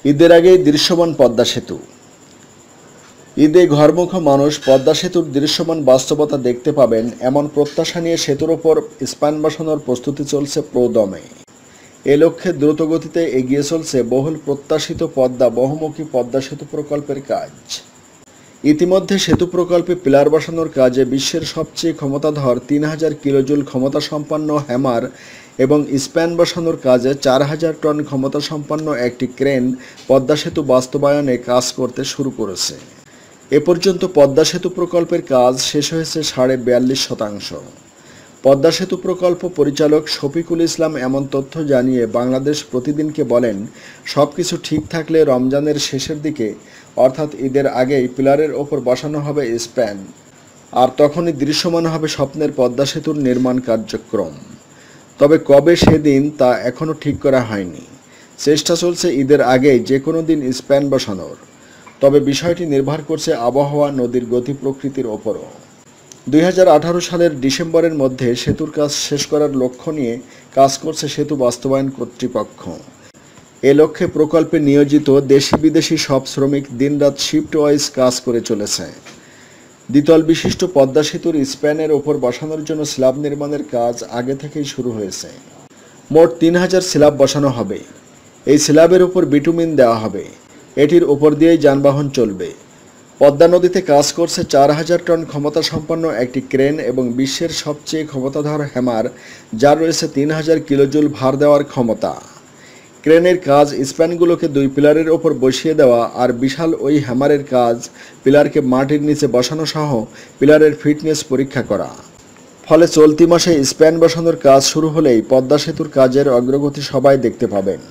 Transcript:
ঈদের আগেই দৃশ্যমান পদ্মা সেতু। ঈদে ঘরমুখ মানুষ পদ্মা সেতুর দৃশ্যমান বাস্তবতা দেখতে পাবেন এমন প্রত্যাশা নিয়ে সেতুর ওপর স্প্যান বসানোর প্রস্তুতি চলছে প্রদমে। এ লক্ষ্যে দ্রুতগতিতে এগিয়ে চলছে বহুল প্রত্যাশিত বহুমুখী পদ্মা সেতু প্রকল্পের কাজ। ইতিমধ্যে সেতু প্রকল্পে পিলার বসানোর কাজে বিশ্বের সবচেয়ে ক্ষমতাধর ৩,০০০ কিলোজুল ক্ষমতাসম্পন্ন হ্যামার এবং স্প্যান বসানোর কাজে ৪,০০০ টন ক্ষমতাসম্পন্ন একটি ক্রেন পদ্মা সেতু বাস্তবায়নে কাজ করতে শুরু করেছে। এ পর্যন্ত পদ্মা সেতু প্রকল্পের কাজ শেষ হয়েছে ৪২.৫%। পদ্মা সেতু প্রকল্প পরিচালক শফিকুল ইসলাম এমন তথ্য জানিয়ে বাংলাদেশ প্রতিদিনকে বলেন, সবকিছু ঠিক থাকলে রমজানের শেষের দিকে অর্থাৎ ঈদের আগেই পিলারের ওপর বসানো হবে স্প্যান, আর তখনই দৃশ্যমান হবে স্বপ্নের পদ্মা সেতুর নির্মাণ কার্যক্রম। তবে কবে সেদিন তা এখনও ঠিক করা হয়নি। চেষ্টা চলছে ঈদের আগেই যে কোনো দিন স্প্যান বসানোর। তবে বিষয়টি নির্ভর করছে আবহাওয়া, নদীর গতি প্রকৃতির ওপরও। ২০১৮ সালের ডিসেম্বরের মধ্যে সেতুর কাজ শেষ করার লক্ষ্য নিয়ে কাজ করছে সেতু বাস্তবায়ন কর্তৃপক্ষ। এ লক্ষ্যে প্রকল্পে নিয়োজিত দেশি বিদেশি সব শ্রমিক দিনরাত শিফট ওয়াইজ কাজ করে চলেছে। দ্বিতল বিশিষ্ট পদ্মা সেতুর স্প্যানের ওপর বসানোর জন্য স্ল্যাব নির্মাণের কাজ আগে থেকেই শুরু হয়েছে। মোট ৩,০০০ স্ল্যাব বসানো হবে। এই স্ল্যাবের উপর বিটুমিন দেওয়া হবে। এটির উপর দিয়েই যানবাহন চলবে। পদ্মা নদীতে কাজ করছে ৪,০০০ টন ক্ষমতাসম্পন্ন একটি ক্রেন এবং বিশ্বের সবচেয়ে ক্ষমতাধর হ্যামার, যার রয়েছে ৩,০০০ কিলোজুল ভার দেওয়ার ক্ষমতা। ক্রেনের কাজ স্প্যানগুলোকে ২ পিলারের ওপর বসিয়ে দেওয়া, আর বিশাল ওই হ্যামারের কাজ পিলারকে মাটির নিচে বসানো সহ পিলারের ফিটনেস পরীক্ষা করা। ফলে চলতি মাসে স্প্যান বসানোর কাজ শুরু হলেই পদ্মা সেতুর কাজের অগ্রগতি সবাই দেখতে পাবেন।